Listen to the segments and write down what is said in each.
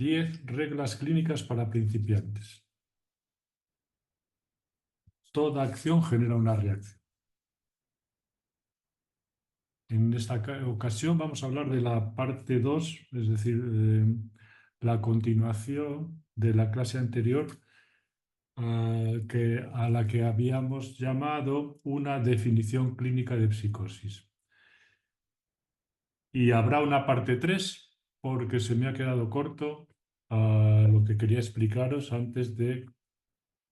10 reglas clínicas para principiantes. Toda acción genera una reacción. En esta ocasión vamos a hablar de la parte 2, es decir, la continuación de la clase anterior, a la que habíamos llamado una definición clínica de psicosis. Y habrá una parte 3 porque se me ha quedado corto lo que quería explicaros antes de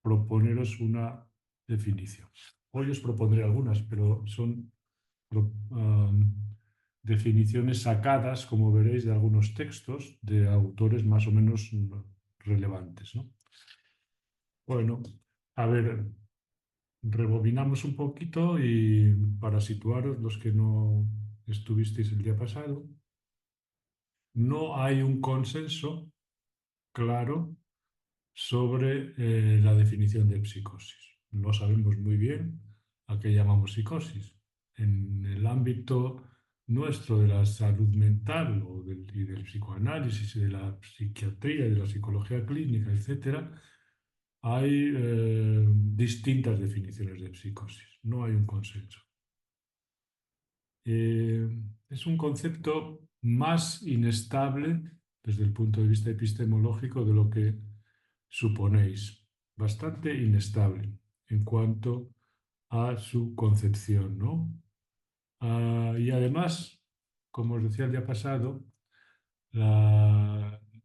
proponeros una definición. Hoy os propondré algunas, pero son definiciones sacadas, como veréis, de algunos textos de autores más o menos relevantes, ¿no? Bueno, a ver, rebobinamos un poquito y para situaros los que no estuvisteis el día pasado, no hay un consenso claro sobre la definición de psicosis. No sabemos muy bien a qué llamamos psicosis. En el ámbito nuestro de la salud mental y del psicoanálisis y de la psiquiatría y de la psicología clínica, etcétera, hay distintas definiciones de psicosis. No hay un consenso. Es un concepto más inestable desde el punto de vista epistemológico de lo que suponéis, bastante inestable en cuanto a su concepción, ¿no? Y además, como os decía el día pasado,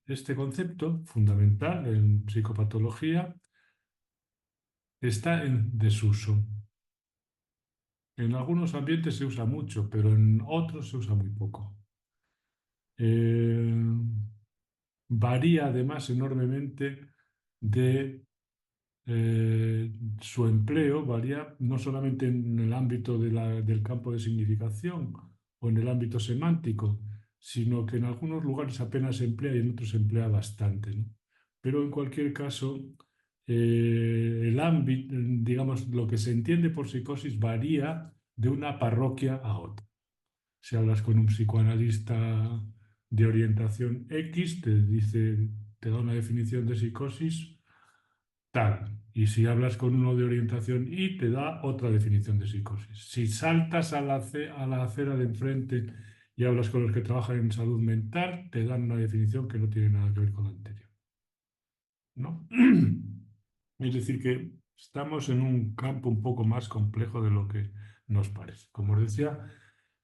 este concepto fundamental en psicopatología está en desuso. En algunos ambientes se usa mucho, pero en otros se usa muy poco. Eh, Varía además enormemente de su empleo, varía no solamente en el ámbito del campo de significación o en el ámbito semántico, sino que en algunos lugares apenas se emplea y en otros se emplea bastante, ¿no? Pero en cualquier caso, el ámbito, digamos, lo que se entiende por psicosis varía de una parroquia a otra. Si hablas con un psicoanalista de orientación X, te da una definición de psicosis tal. Y si hablas con uno de orientación Y, te da otra definición de psicosis. Si saltas a a la acera de enfrente y hablas con los que trabajan en salud mental, te dan una definición que no tiene nada que ver con la anterior, ¿no? Es decir, que estamos en un campo un poco más complejo de lo que nos parece. Como os decía,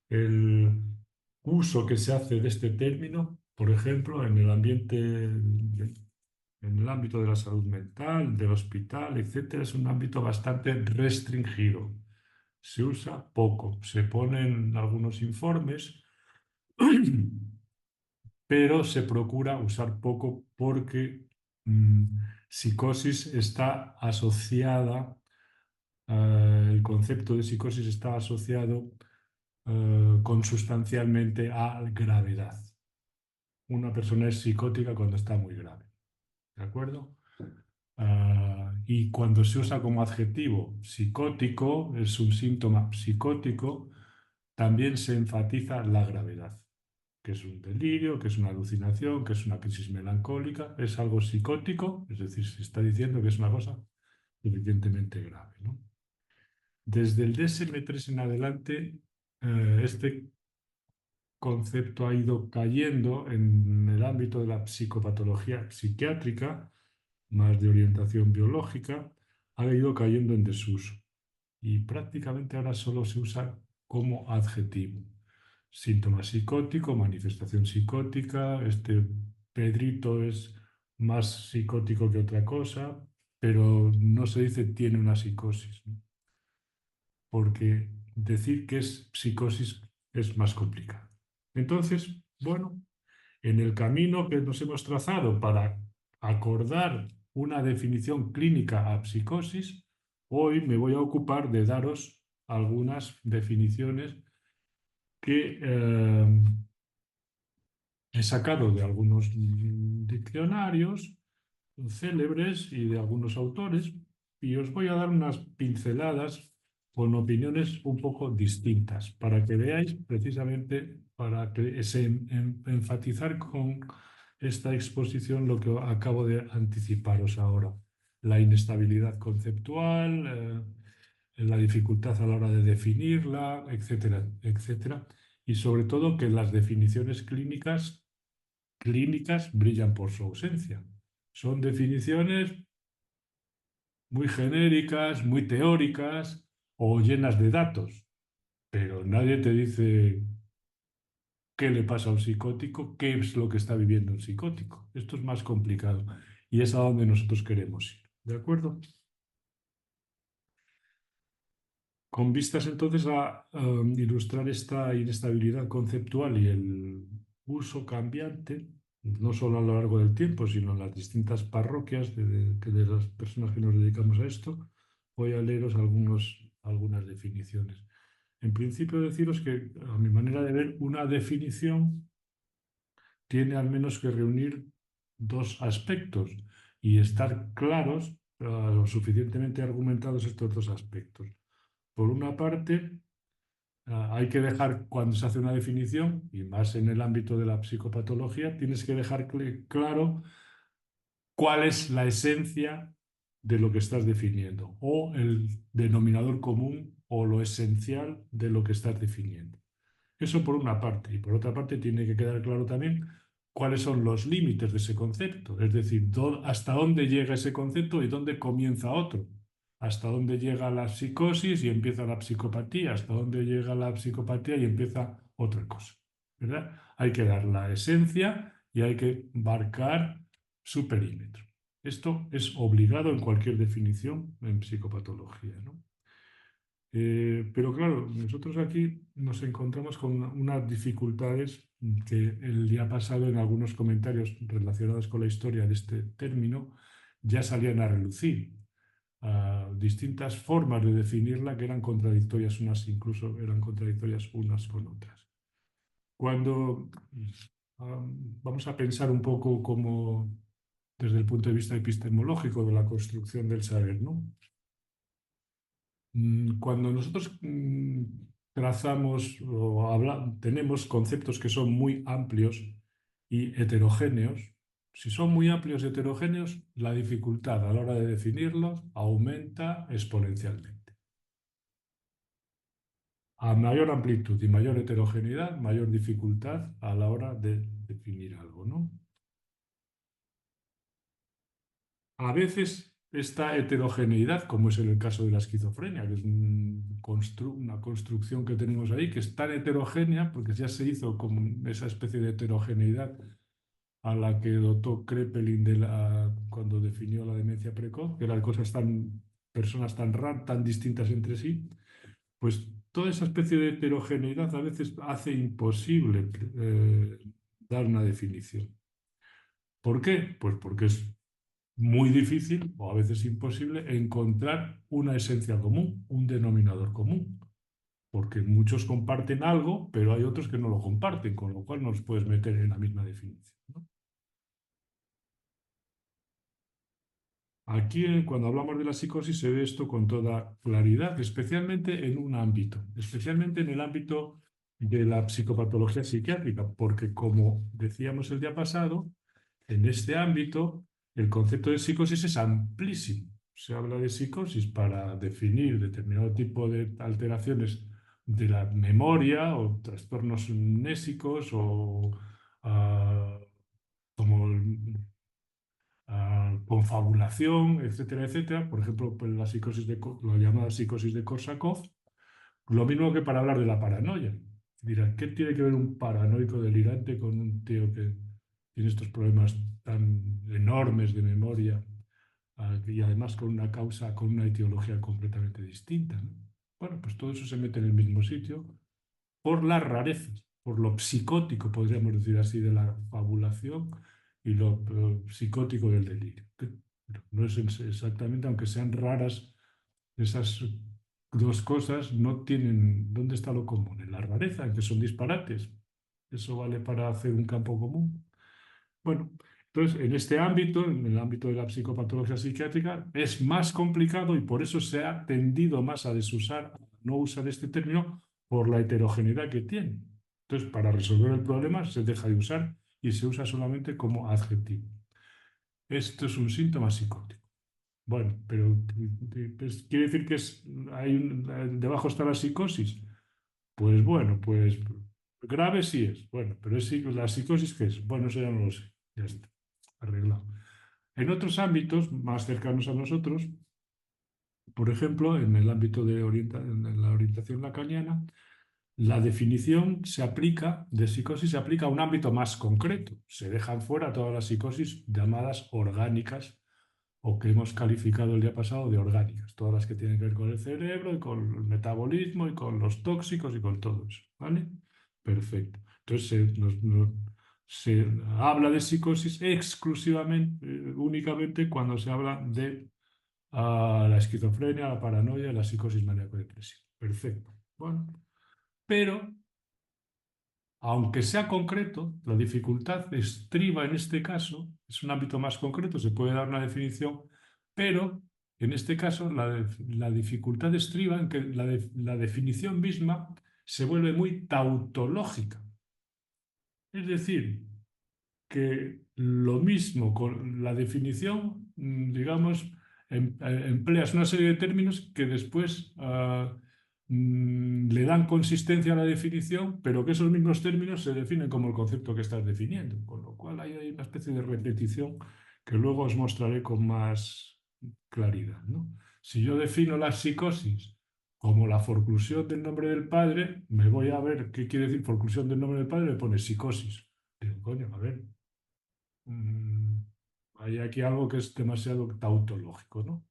el uso que se hace de este término, por ejemplo, en el ambiente, en el ámbito de la salud mental, del hospital, etcétera, es un ámbito bastante restringido. Se usa poco, se ponen algunos informes, pero se procura usar poco porque psicosis está asociada, el concepto de psicosis está asociado consustancialmente a gravedad. Una persona es psicótica cuando está muy grave, ¿de acuerdo? Y cuando se usa como adjetivo psicótico, es un síntoma psicótico, también se enfatiza la gravedad, que es un delirio, que es una alucinación, que es una crisis melancólica, es algo psicótico, es decir, se está diciendo que es una cosa suficientemente grave, ¿no? Desde el DSM-3 en adelante, este concepto ha ido cayendo en el ámbito de la psicopatología psiquiátrica, más de orientación biológica, ha ido cayendo en desuso. Y prácticamente ahora solo se usa como adjetivo. Síntoma psicótico, manifestación psicótica, este Pedrito es más psicótico que otra cosa, pero no se dice tiene una psicosis, ¿no? Porque decir que es psicosis es más complicado. Entonces, bueno, en el camino que nos hemos trazado para acordar una definición clínica a psicosis, hoy me voy a ocupar de daros algunas definiciones que he sacado de algunos diccionarios célebres y de algunos autores, y os voy a dar unas pinceladas con opiniones un poco distintas, para que veáis precisamente, para que enfatizar con esta exposición lo que acabo de anticiparos ahora. La inestabilidad conceptual, la dificultad a la hora de definirla, etcétera, etcétera. Y sobre todo que las definiciones clínicas brillan por su ausencia. Son definiciones muy genéricas, muy teóricas o llenas de datos, pero nadie te dice qué le pasa a un psicótico, qué es lo que está viviendo un psicótico. Esto es más complicado y es a donde nosotros queremos ir. ¿De acuerdo? Con vistas entonces a ilustrar esta inestabilidad conceptual y el uso cambiante, no solo a lo largo del tiempo, sino en las distintas parroquias de las personas que nos dedicamos a esto, voy a leeros algunas definiciones. En principio, deciros que, a mi manera de ver, una definición tiene al menos que reunir dos aspectos y estar claros, lo suficientemente argumentados estos dos aspectos. Por una parte, hay que dejar, cuando se hace una definición, y más en el ámbito de la psicopatología, tienes que dejar claro cuál es la esencia de lo que estás definiendo, o el denominador común o lo esencial de lo que estás definiendo. Eso por una parte. Y por otra parte tiene que quedar claro también cuáles son los límites de ese concepto. Es decir, hasta dónde llega ese concepto y dónde comienza otro. Hasta dónde llega la psicosis y empieza la psicopatía. Hasta dónde llega la psicopatía y empieza otra cosa. ¿Verdad? Hay que dar la esencia y hay que marcar su perímetro. Esto es obligado en cualquier definición en psicopatología, ¿no? Pero claro, nosotros aquí nos encontramos con unas dificultades que el día pasado en algunos comentarios relacionados con la historia de este término ya salían a relucir. Distintas formas de definirla que eran contradictorias unas, incluso eran contradictorias unas con otras. Cuando vamos a pensar un poco como desde el punto de vista epistemológico de la construcción del saber, ¿no? Cuando nosotros trazamos o tenemos conceptos que son muy amplios y heterogéneos, si son muy amplios y heterogéneos, la dificultad a la hora de definirlos aumenta exponencialmente. A mayor amplitud y mayor heterogeneidad, mayor dificultad a la hora de definir algo, ¿no? A veces esta heterogeneidad, como es en el caso de la esquizofrenia, que es una construcción que tenemos ahí, que es tan heterogénea, porque ya se hizo como esa especie de heterogeneidad a la que dotó Kraepelin cuando definió la demencia precoz, que eran personas tan raras, tan distintas entre sí, pues toda esa especie de heterogeneidad a veces hace imposible dar una definición. ¿Por qué? Pues porque es muy difícil o a veces imposible encontrar una esencia común, un denominador común, porque muchos comparten algo, pero hay otros que no lo comparten, con lo cual no los puedes meter en la misma definición, ¿no? Aquí, cuando hablamos de la psicosis, se ve esto con toda claridad, especialmente en un ámbito, especialmente en el ámbito de la psicopatología psiquiátrica, porque como decíamos el día pasado, en este ámbito, el concepto de psicosis es amplísimo. Se habla de psicosis para definir determinado tipo de alteraciones de la memoria o trastornos amnésicos o ah, como confabulación, etcétera, etcétera. Por ejemplo, pues la psicosis la llamada psicosis de Korsakoff, lo mismo que para hablar de la paranoia. Dirán, ¿qué tiene que ver un paranoico delirante con un tío que tiene estos problemas tan enormes de memoria y además con una causa, con una etiología completamente distinta, ¿no? Bueno, pues todo eso se mete en el mismo sitio por las rarezas, por lo psicótico, podríamos decir así, de la fabulación y lo psicótico del delirio. Pero no es exactamente, aunque sean raras esas dos cosas, no tienen. ¿Dónde está lo común? En la rareza, en que son disparates. Eso vale para hacer un campo común. Bueno, entonces en este ámbito, en el ámbito de la psicopatología psiquiátrica, es más complicado y por eso se ha tendido más a desusar, a no usar este término por la heterogeneidad que tiene. Entonces, para resolver el problema se deja de usar y se usa solamente como adjetivo. Esto es un síntoma psicótico. Bueno, pero pues, ¿quiere decir que debajo está la psicosis? Pues bueno, pues grave sí es. Bueno, pero la psicosis ¿qué es? Bueno, eso ya no lo sé. Ya está, arreglado. En otros ámbitos más cercanos a nosotros, por ejemplo, en el ámbito en la orientación lacaniana, la definición de psicosis se aplica a un ámbito más concreto. Se dejan fuera todas las psicosis llamadas orgánicas o que hemos calificado el día pasado de orgánicas, todas las que tienen que ver con el cerebro y con el metabolismo y con los tóxicos y con todo eso, ¿vale? Perfecto. Entonces se habla de psicosis exclusivamente, únicamente cuando se habla de la esquizofrenia, la paranoia y la psicosis maníaco-depresiva. Perfecto. Bueno, pero aunque sea concreto, la dificultad estriba en este caso, es un ámbito más concreto, se puede dar una definición, pero en este caso la dificultad estriba en que la definición misma se vuelve muy tautológica. Es decir, que lo mismo con la definición, digamos, empleas una serie de términos que después le dan consistencia a la definición, pero que esos mismos términos se definen como el concepto que estás definiendo, con lo cual hay una especie de repetición que luego os mostraré con más claridad, ¿no? Si yo defino la psicosis como la forclusión del nombre del padre, me voy a ver qué quiere decir forclusión del nombre del padre, me pone psicosis. Digo, coño, a ver, mm, hay aquí algo que es demasiado tautológico, ¿no?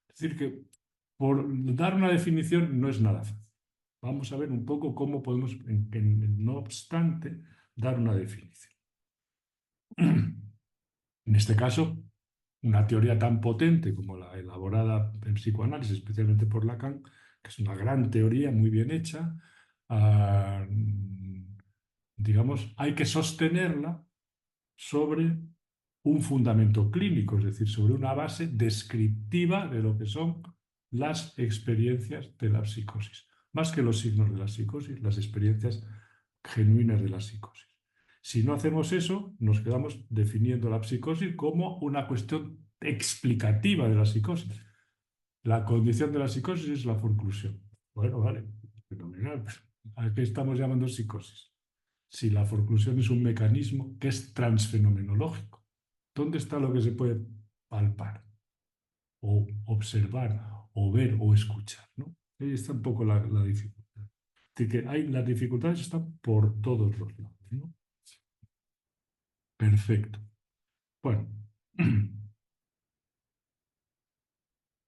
Es decir, que por dar una definición no es nada fácil. Vamos a ver un poco cómo podemos, no obstante, dar una definición. En este caso, una teoría tan potente como la elaborada en psicoanálisis, especialmente por Lacan, que es una gran teoría muy bien hecha, ah, digamos, hay que sostenerla sobre un fundamento clínico, es decir, sobre una base descriptiva de lo que son las experiencias de la psicosis. Más que los signos de la psicosis, las experiencias genuinas de la psicosis. Si no hacemos eso, nos quedamos definiendo la psicosis como una cuestión explicativa de la psicosis. La condición de la psicosis es la forclusión. Bueno, vale, fenomenal. ¿A qué estamos llamando psicosis? Si la forclusión es un mecanismo que es transfenomenológico. ¿Dónde está lo que se puede palpar, o observar, o ver, o escuchar? ¿No? Ahí está un poco la dificultad. Es decir, que las dificultades están por todos los lados, ¿no? Perfecto. Bueno,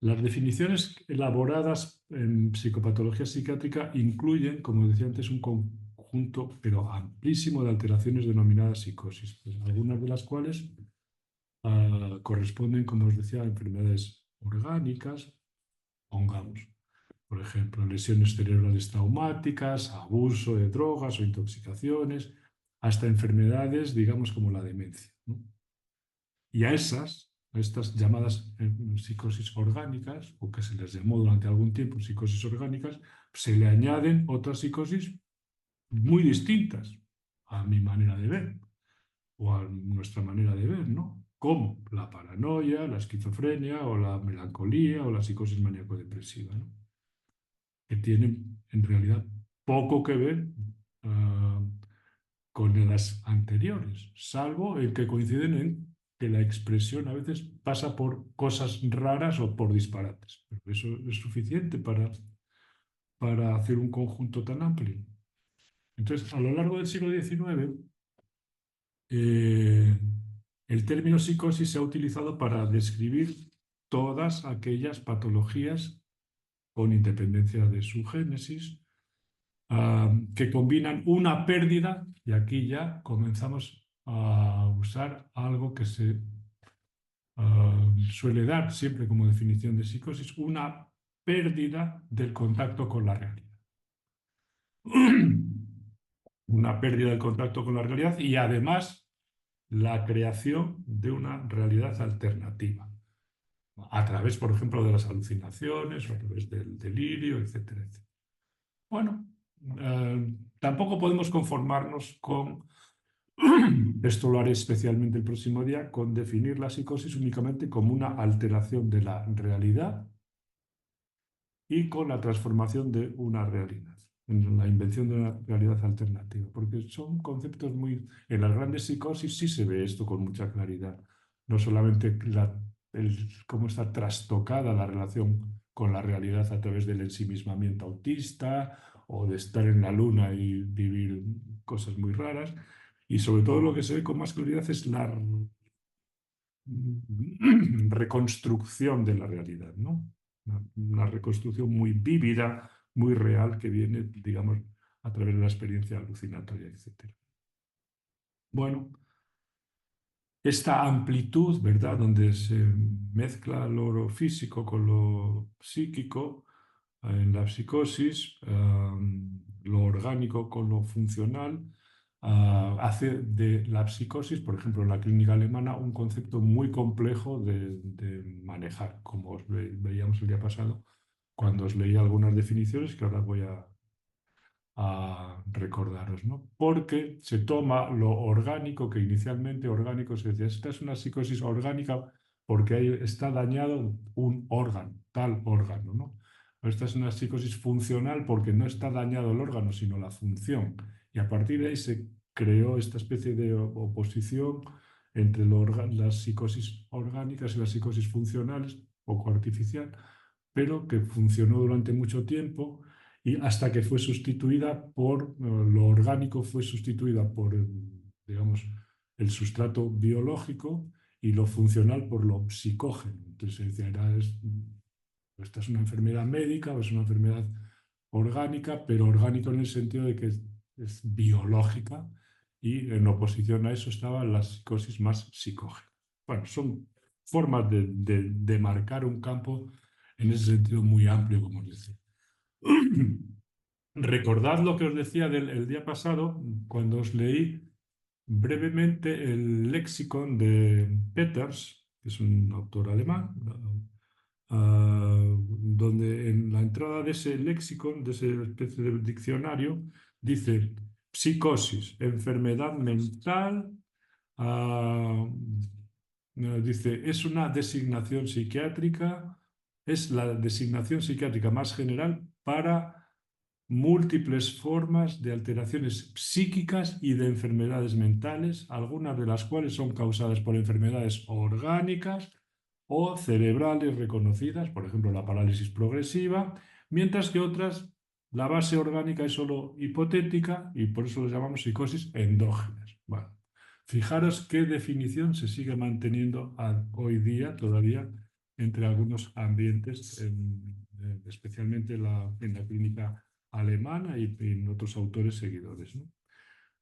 las definiciones elaboradas en psicopatología psiquiátrica incluyen, como decía antes, un conjunto, pero amplísimo, de alteraciones denominadas psicosis, pues, algunas de las cuales corresponden, como os decía, a enfermedades orgánicas, pongamos, por ejemplo, lesiones cerebrales traumáticas, abuso de drogas o intoxicaciones, hasta enfermedades, digamos, como la demencia, ¿no? Y a estas llamadas psicosis orgánicas, o que se les llamó durante algún tiempo psicosis orgánicas, se le añaden otras psicosis muy distintas a mi manera de ver o a nuestra manera de ver, ¿no? Como la paranoia, la esquizofrenia o la melancolía o la psicosis maníaco-depresiva, ¿no? Que tienen en realidad poco que ver ah, con las anteriores, salvo el que coinciden en que la expresión a veces pasa por cosas raras o por disparates. Pero eso es suficiente para hacer un conjunto tan amplio. Entonces, a lo largo del siglo XIX, eh, el término psicosis se ha utilizado para describir todas aquellas patologías, con independencia de su génesis, que combinan una pérdida, y aquí ya comenzamos a usar algo que se suele dar siempre como definición de psicosis, una pérdida del contacto con la realidad. Una pérdida del contacto con la realidad y además la creación de una realidad alternativa, a través, por ejemplo, de las alucinaciones o a través del delirio, etcétera, etcétera. Bueno, tampoco podemos conformarnos con Esto lo haré especialmente el próximo día con definir la psicosis únicamente como una alteración de la realidad y con la transformación de una realidad, en la invención de una realidad alternativa, porque son conceptos muy... En las grandes psicosis sí se ve esto con mucha claridad, no solamente cómo está trastocada la relación con la realidad a través del ensimismamiento autista o de estar en la luna y vivir cosas muy raras, y sobre todo lo que se ve con más claridad es la reconstrucción de la realidad, ¿no? Una reconstrucción muy vívida, muy real, que viene, digamos, a través de la experiencia alucinatoria, etc. Bueno, esta amplitud, ¿verdad?, donde se mezcla lo físico con lo psíquico, en la psicosis, lo orgánico con lo funcional, hace de la psicosis, por ejemplo, en la clínica alemana, un concepto muy complejo de manejar, como veíamos el día pasado, cuando os leí algunas definiciones que ahora voy a recordaros, ¿no? Porque se toma lo orgánico, que inicialmente orgánico se decía, esta es una psicosis orgánica porque ahí está dañado un órgano, tal órgano, ¿no? Esta es una psicosis funcional porque no está dañado el órgano, sino la función. Y a partir de ahí se creó esta especie de oposición entre las psicosis orgánicas y las psicosis funcionales, poco artificial, pero que funcionó durante mucho tiempo y hasta que fue sustituida lo orgánico fue sustituida por, digamos, el sustrato biológico y lo funcional por lo psicógeno. Entonces se decía, esta es una enfermedad médica o es una enfermedad orgánica, pero orgánico en el sentido de que es biológica y en oposición a eso estaban las psicosis más psicógenas. Bueno, son formas de marcar un campo en ese sentido muy amplio, como os decía. Recordad lo que os decía el día pasado, cuando os leí brevemente el léxico de Peters, que es un autor alemán, donde en la entrada de ese léxico, de esa especie de diccionario, dice psicosis, enfermedad mental, ah, dice, es una designación psiquiátrica, es la designación psiquiátrica más general para múltiples formas de alteraciones psíquicas y de enfermedades mentales, algunas de las cuales son causadas por enfermedades orgánicas o cerebrales reconocidas, por ejemplo, la parálisis progresiva, mientras que otras, la base orgánica es solo hipotética y por eso las llamamos psicosis endógenas. Bueno, fijaros qué definición se sigue manteniendo hoy día todavía entre algunos ambientes, especialmente en la clínica alemana y en otros autores seguidores, ¿no?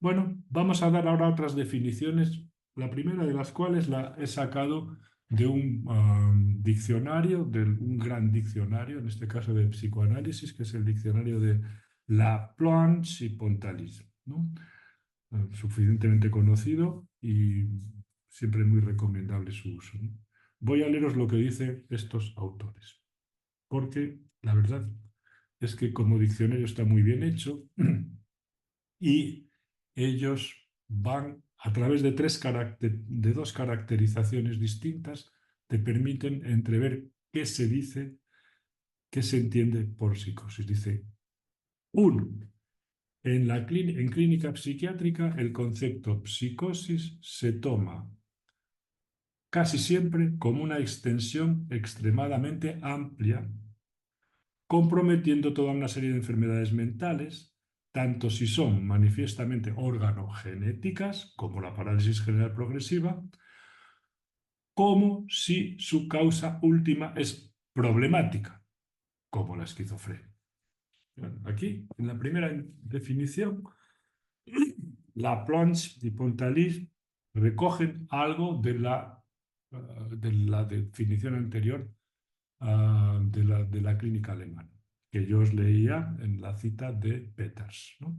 Bueno, vamos a dar ahora otras definiciones, la primera de las cuales la he sacado de un diccionario, de un gran diccionario, en este caso de psicoanálisis, que es el diccionario de La Planche y Pontalis, ¿no? Suficientemente conocido y siempre muy recomendable su uso, ¿no? Voy a leeros lo que dicen estos autores, porque la verdad es que como diccionario está muy bien hecho y ellos van a través de de dos caracterizaciones distintas, te permiten entrever qué se dice, qué se entiende por psicosis. Dice, uno, en clínica psiquiátrica el concepto psicosis se toma casi siempre como una extensión extremadamente amplia, comprometiendo toda una serie de enfermedades mentales, tanto si son manifiestamente órgano-genéticas, como la parálisis general progresiva, como si su causa última es problemática, como la esquizofrenia. Aquí, en la primera definición, Laplanche y Pontalis recogen algo de la definición anterior de la clínica alemana, que yo os leía en la cita de Peters, ¿no?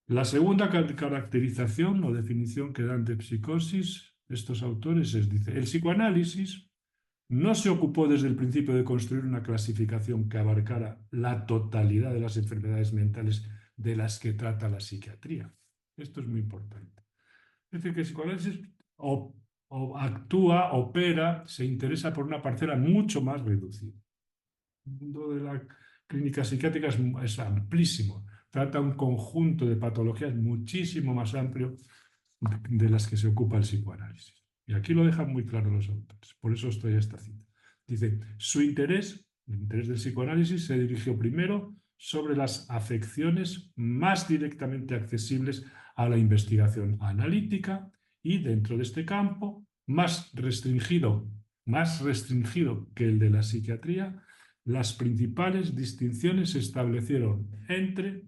La segunda caracterización o definición que dan de psicosis estos autores dice, el psicoanálisis no se ocupó desde el principio de construir una clasificación que abarcara la totalidad de las enfermedades mentales de las que trata la psiquiatría. Esto es muy importante. Es decir, que el psicoanálisis actúa, opera, se interesa por una parcela mucho más reducida. El mundo de la clínica psiquiátrica es amplísimo. Trata un conjunto de patologías muchísimo más amplio de las que se ocupa el psicoanálisis. Y aquí lo dejan muy claro los autores. Por eso estoy a esta cita. Dice, su interés, el interés del psicoanálisis, se dirigió primero sobre las afecciones más directamente accesibles a la investigación analítica y dentro de este campo, más restringido que el de la psiquiatría, las principales distinciones se establecieron entre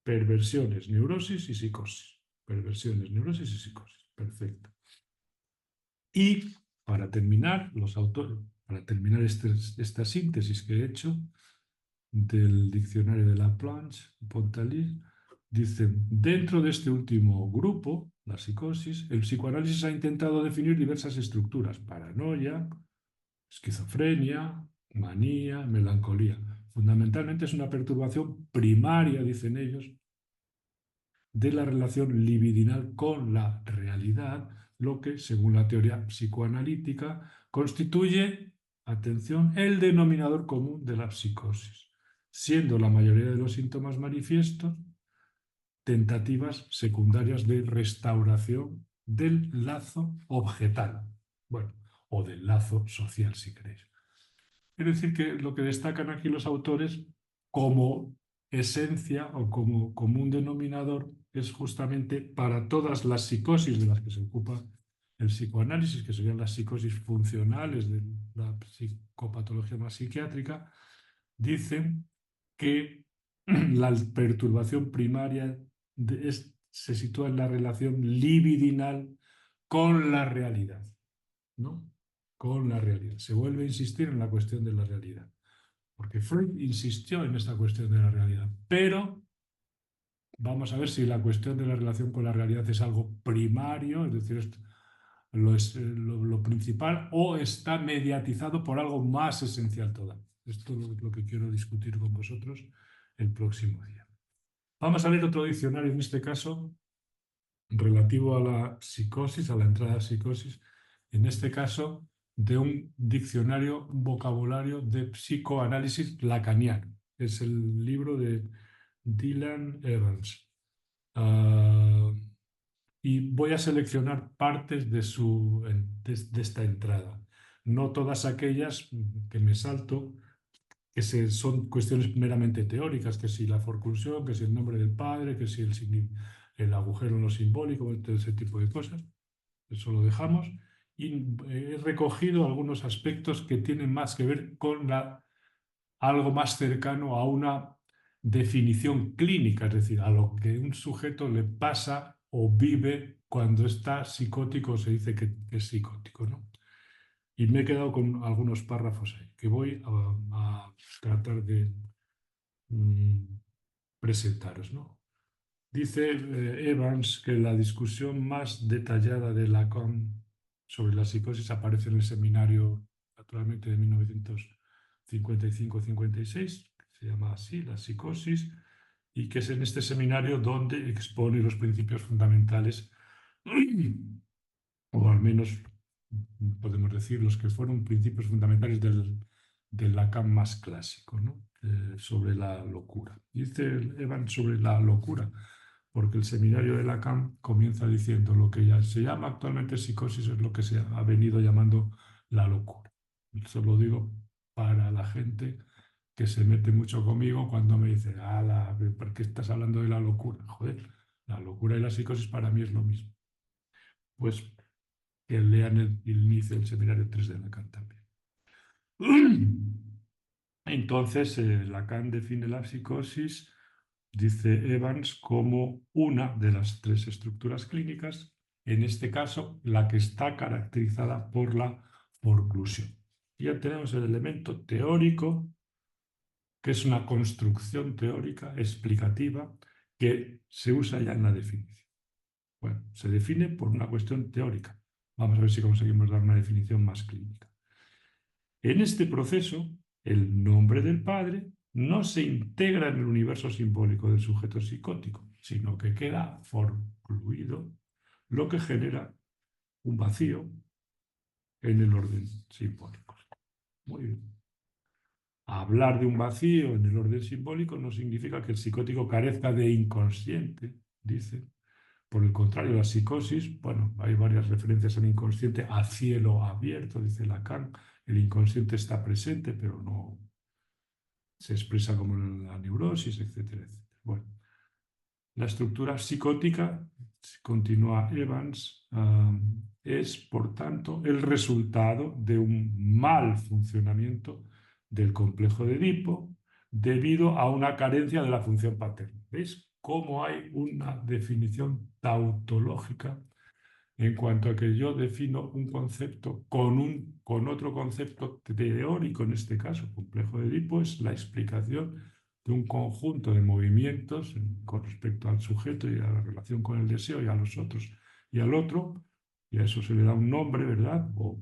perversiones, neurosis y psicosis. Perversiones, neurosis y psicosis. Perfecto. Y para terminar, los autores, para terminar esta síntesis que he hecho del diccionario de Laplanche, Pontalis, dicen, dentro de este último grupo, la psicosis, el psicoanálisis ha intentado definir diversas estructuras, paranoia, esquizofrenia, manía, melancolía. Fundamentalmente es una perturbación primaria, dicen ellos, de la relación libidinal con la realidad, lo que, según la teoría psicoanalítica, constituye, atención, el denominador común de la psicosis, siendo la mayoría de los síntomas manifiestos tentativas secundarias de restauración del lazo objetal, bueno, o del lazo social, si queréis. Es decir, que lo que destacan aquí los autores como esencia o como común denominador es justamente para todas las psicosis de las que se ocupa el psicoanálisis, que serían las psicosis funcionales de la psicopatología más psiquiátrica, dicen que la perturbación primaria se sitúa en la relación libidinal con la realidad, ¿no? Con la realidad. Se vuelve a insistir en la cuestión de la realidad, porque Freud insistió en esta cuestión de la realidad, pero vamos a ver si la cuestión de la relación con la realidad es algo primario, es decir, lo principal, o está mediatizado por algo más esencial todavía. Esto es lo que quiero discutir con vosotros el próximo día. Vamos a ver otro diccionario, en este caso, relativo a la psicosis, a la entrada a psicosis, en este caso, de un diccionario, un vocabulario de psicoanálisis lacaniano. Es el libro de Dylan Evans. Y voy a seleccionar partes de esta entrada. No todas aquellas que me salto, que son cuestiones meramente teóricas, que si la forclusión, que si el nombre del padre, que si el agujero en lo simbólico, todo ese tipo de cosas. Eso lo dejamos. Y he recogido algunos aspectos que tienen más que ver con algo más cercano a una definición clínica, es decir, a lo que un sujeto le pasa o vive cuando está psicótico o se dice que es psicótico, ¿no? Y me he quedado con algunos párrafos ahí que voy a tratar de presentaros, ¿no? Dice Evans que la discusión más detallada de Lacan sobre la psicosis aparece en el seminario, naturalmente, de 1955-56, que se llama así, La psicosis, y que es en este seminario donde expone los principios fundamentales, o al menos podemos decir los que fueron principios fundamentales del Lacan más clásico, ¿no? Sobre la locura. Dice Evans sobre la locura, porque el seminario de Lacan comienza diciendo lo que ya se llama actualmente psicosis es lo que se ha venido llamando la locura. Eso lo digo para la gente que se mete mucho conmigo cuando me dice, ¿por qué estás hablando de la locura? Joder, la locura y la psicosis para mí es lo mismo. Pues que lean el inicio del seminario 3 de Lacan también. Entonces, Lacan define la psicosis, dice Evans, como una de las tres estructuras clínicas, en este caso, la que está caracterizada por la forclusión. Ya tenemos el elemento teórico, que es una construcción teórica explicativa que se usa ya en la definición. Bueno, se define por una cuestión teórica. Vamos a ver si conseguimos dar una definición más clínica. En este proceso, el nombre del padre no se integra en el universo simbólico del sujeto psicótico, sino que queda forcluido, lo que genera un vacío en el orden simbólico. Muy bien. Hablar de un vacío en el orden simbólico no significa que el psicótico carezca de inconsciente, dice. Por el contrario, la psicosis, bueno, hay varias referencias al inconsciente a cielo abierto, dice Lacan. El inconsciente está presente, pero no se expresa como en la neurosis, etcétera, etcétera. Bueno, la estructura psicótica, continúa Evans, es, por tanto, el resultado de un mal funcionamiento del complejo de Edipo debido a una carencia de la función paterna. ¿Veis cómo hay una definición tautológica en cuanto a que yo defino un concepto con otro concepto teórico, en este caso, complejo de Edipo, es la explicación de un conjunto de movimientos con respecto al sujeto y a la relación con el deseo y a los otros y al otro, y a eso se le da un nombre, ¿verdad? O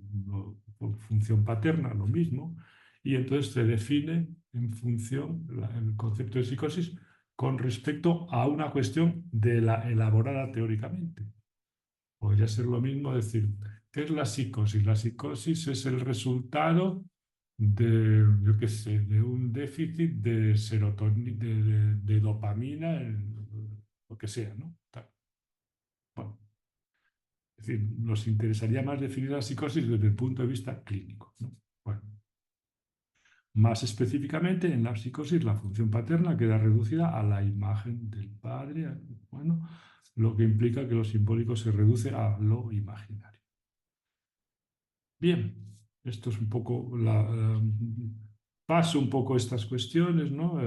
función paterna, lo mismo, y entonces se define en función el concepto de psicosis con respecto a una cuestión elaborada teóricamente. Podría ser lo mismo decir, ¿qué es la psicosis? La psicosis es el resultado de, yo qué sé, de un déficit de serotonina, de dopamina, lo que sea, ¿no? Bueno, es decir, nos interesaría más definir la psicosis desde el punto de vista clínico, ¿no? Bueno, más específicamente, en la psicosis, la función paterna queda reducida a la imagen del padre, bueno, lo que implica que lo simbólico se reduce a lo imaginario. Bien, esto es un poco paso un poco estas cuestiones, ¿no?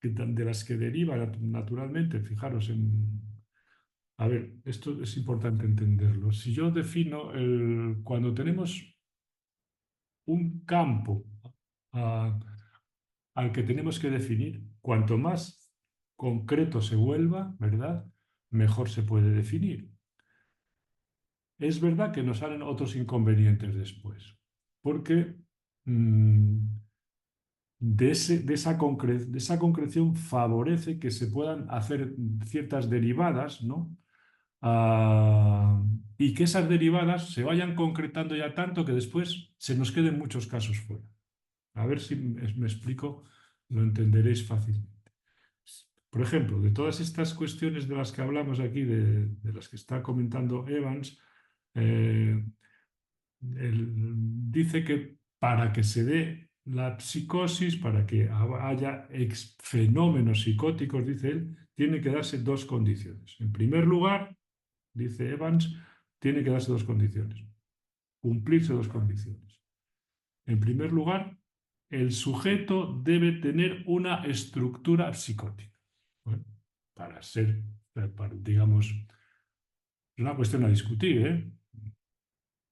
De las que deriva naturalmente, fijaros en... A ver, esto es importante entenderlo. Si yo defino cuando tenemos un campo ah, al que tenemos que definir, cuanto más concreto se vuelva, ¿verdad? Mejor se puede definir. Es verdad que nos salen otros inconvenientes después, porque de esa concreción favorece que se puedan hacer ciertas derivadas, ¿no? Y que esas derivadas se vayan concretando ya tanto que después se nos queden muchos casos fuera. A ver si me explico, lo entenderéis fácilmente. Por ejemplo, de todas estas cuestiones de las que hablamos aquí, de las que está comentando Evans, eh, dice que para que se dé la psicosis, para que haya fenómenos psicóticos, dice él, tiene que darse dos condiciones. En primer lugar, dice Evans, tiene que darse dos condiciones, cumplirse dos condiciones. En primer lugar, el sujeto debe tener una estructura psicótica. Bueno, para ser, digamos, es una cuestión a discutir, ¿eh?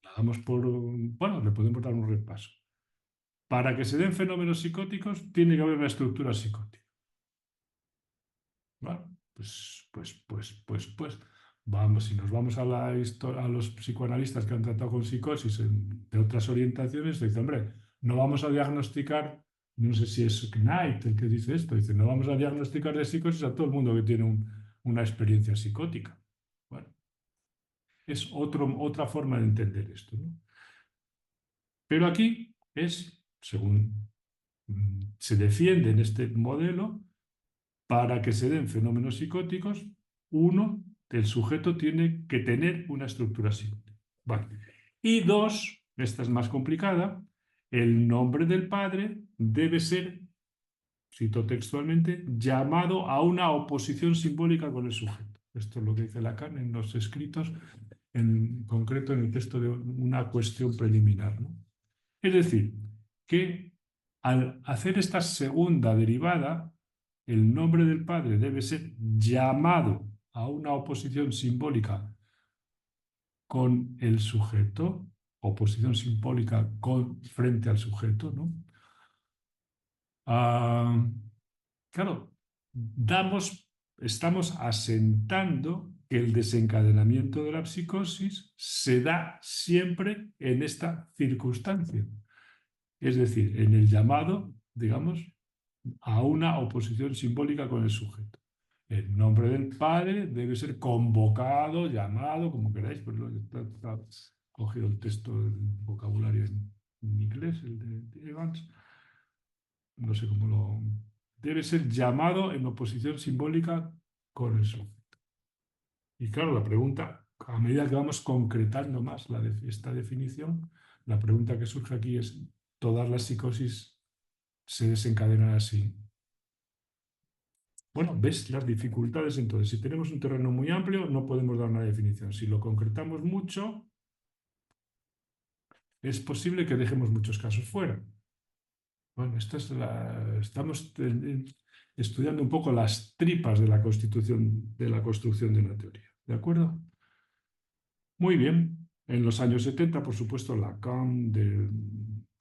La damos por, bueno, le podemos dar un repaso. Para que se den fenómenos psicóticos, tiene que haber una estructura psicótica. Bueno, vamos, si nos vamos a a los psicoanalistas que han tratado con psicosis de otras orientaciones, dice, hombre, no vamos a diagnosticar, no sé si es Knight el que dice esto, dice, no vamos a diagnosticar de psicosis a todo el mundo que tiene una experiencia psicótica. Bueno, es otra forma de entender esto, ¿no? Pero aquí es, según se defiende en este modelo, para que se den fenómenos psicóticos, uno, el sujeto tiene que tener una estructura psicótica. Vale. Y dos, esta es más complicada, el nombre del padre debe ser, cito textualmente, llamado a una oposición simbólica con el sujeto. Esto es lo que dice Lacan en los escritos, en concreto en el texto de una cuestión preliminar, ¿no? Es decir, que al hacer esta segunda derivada, el nombre del padre debe ser llamado a una oposición simbólica con el sujeto, oposición simbólica frente al sujeto, ¿no? Ah, claro, estamos asentando que el desencadenamiento de la psicosis se da siempre en esta circunstancia. Es decir, en el llamado, digamos, a una oposición simbólica con el sujeto. El nombre del padre debe ser convocado, llamado, como queráis, pues está cogido el texto, el vocabulario en inglés, el de Evans, no sé cómo lo... Debe ser llamado en oposición simbólica con el sujeto. Y claro, la pregunta, a medida que vamos concretando más esta definición, la pregunta que surge aquí es, ¿todas las psicosis se desencadenan así? Bueno, ves las dificultades entonces. Si tenemos un terreno muy amplio, no podemos dar una definición. Si lo concretamos mucho, es posible que dejemos muchos casos fuera. Bueno, estamos estudiando un poco las tripas de la constitución, de la construcción de una teoría. ¿De acuerdo? Muy bien. En los años 70, por supuesto, Lacan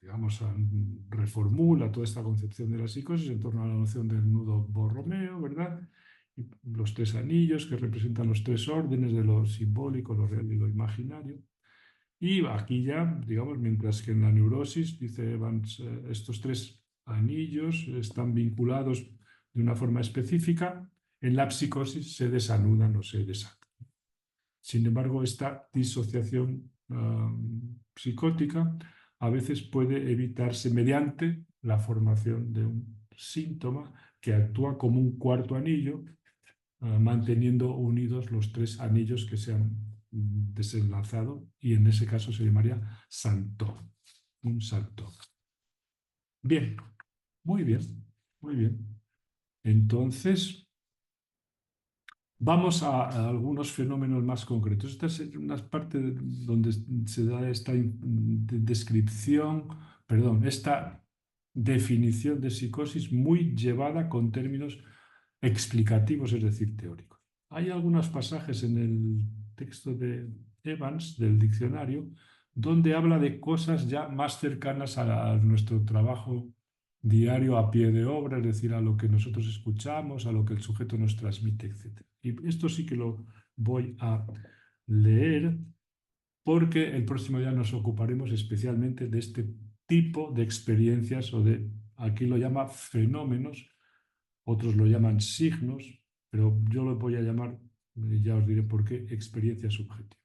digamos, reformula toda esta concepción de la psicosis en torno a la noción del nudo Borromeo, ¿verdad? Y los tres anillos que representan los tres órdenes de lo simbólico, lo real y lo imaginario. Y aquí ya, digamos, mientras que en la neurosis, dice Evans, estos tres anillos están vinculados de una forma específica, en la psicosis se desanudan o se desatan. Sin embargo, esta disociación psicótica a veces puede evitarse mediante la formación de un síntoma que actúa como un cuarto anillo, manteniendo unidos los tres anillos que se han desenlazado, y en ese caso se llamaría santo, un santo. Bien, muy bien, muy bien. Entonces, vamos a algunos fenómenos más concretos. Esta es una parte donde se da esta descripción, perdón, esta definición de psicosis muy llevada con términos explicativos, es decir, teóricos. Hay algunos pasajes en el texto de Evans, del diccionario, donde habla de cosas ya más cercanas a nuestro trabajo diario a pie de obra, es decir, a lo que nosotros escuchamos, a lo que el sujeto nos transmite, etc. Y esto sí que lo voy a leer porque el próximo día nos ocuparemos especialmente de este tipo de experiencias o de, aquí lo llama fenómenos, otros lo llaman signos, pero yo lo voy a llamar, ya os diré por qué, experiencias subjetivas.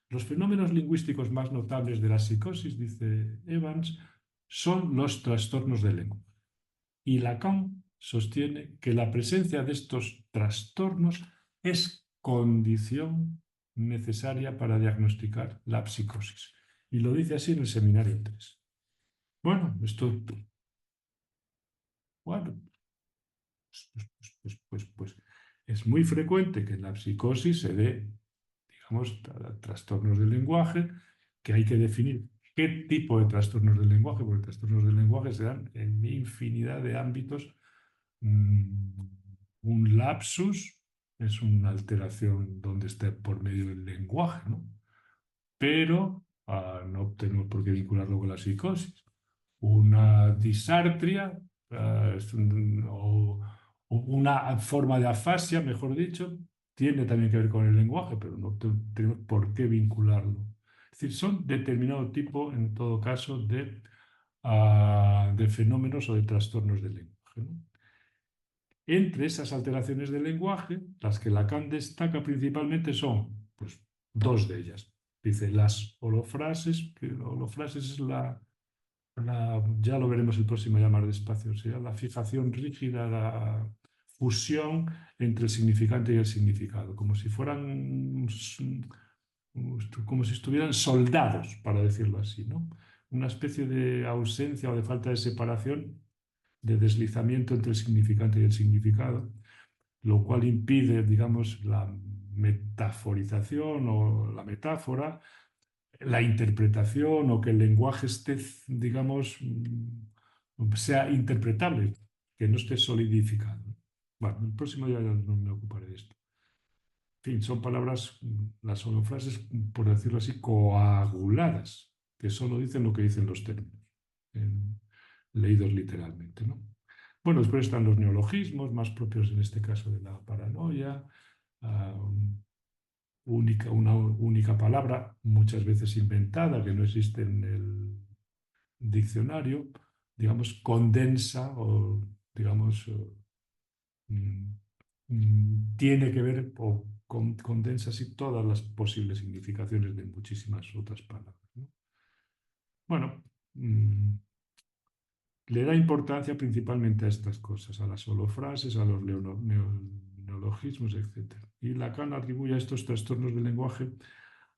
Los fenómenos lingüísticos más notables de la psicosis, dice Evans, son los trastornos de lengua. Y Lacan sostiene que la presencia de estos trastornos es condición necesaria para diagnosticar la psicosis. Y lo dice así en el seminario 3. Bueno, bueno, pues es muy frecuente que en la psicosis se dé, digamos, trastornos del lenguaje, que hay que definir qué tipo de trastornos del lenguaje, porque trastornos del lenguaje se dan en infinidad de ámbitos. Mm, Un lapsus es una alteración donde está por medio del lenguaje, ¿no? Pero no tenemos por qué vincularlo con la psicosis. Una disartria o una forma de afasia, mejor dicho, tiene también que ver con el lenguaje, pero no tenemos por qué vincularlo. Es decir, son determinado tipo, en todo caso, de fenómenos o de trastornos del lenguaje, ¿no? Entre esas alteraciones del lenguaje, las que Lacan destaca principalmente son, pues, dos de ellas. Dice las holofrases, que holofrases es ya lo veremos el próximo ya más despacio, o sea, la fijación rígida, la fusión entre el significante y el significado, como si fueran, como si estuvieran soldados, para decirlo así, ¿no? Una especie de ausencia o de falta de separación, de deslizamiento entre el significante y el significado, lo cual impide, digamos, la metaforización o la metáfora, la interpretación o que el lenguaje esté, digamos, sea interpretable, que no esté solidificado. Bueno, el próximo día no me ocuparé de esto. En fin, son palabras, las frases, por decirlo así, coaguladas, que solo dicen lo que dicen los términos, leídos literalmente, ¿no? Bueno, después están los neologismos, más propios en este caso de la paranoia, ah, una única palabra, muchas veces inventada, que no existe en el diccionario, digamos, condensa o, digamos, mm, tiene que ver o condensa así todas las posibles significaciones de muchísimas otras palabras, ¿no? Bueno, le da importancia principalmente a estas cosas, a las holofrases, a los neologismos, etc. Y Lacan atribuye a estos trastornos del lenguaje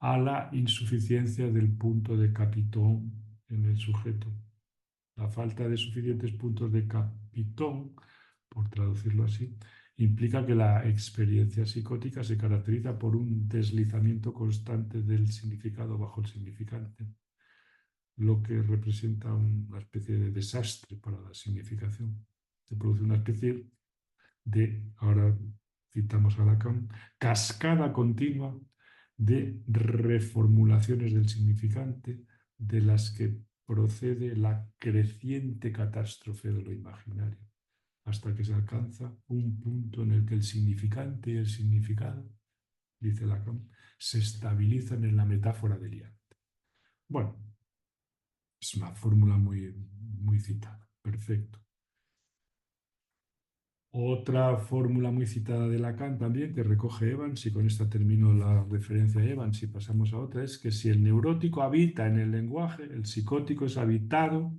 a la insuficiencia del punto de capitón en el sujeto. La falta de suficientes puntos de capitón, por traducirlo así, implica que la experiencia psicótica se caracteriza por un deslizamiento constante del significado bajo el significante, lo que representa una especie de desastre para la significación. Se produce una especie de, ahora citamos a Lacan, cascada continua de reformulaciones del significante de las que procede la creciente catástrofe de lo imaginario, hasta que se alcanza un punto en el que el significante y el significado, dice Lacan, se estabilizan en la metáfora del liante. Bueno, es una fórmula muy citada. Perfecto. Otra fórmula muy citada de Lacan también, que recoge Evans, y con esta termino la referencia a Evans y pasamos a otra, es que si el neurótico habita en el lenguaje, el psicótico es habitado,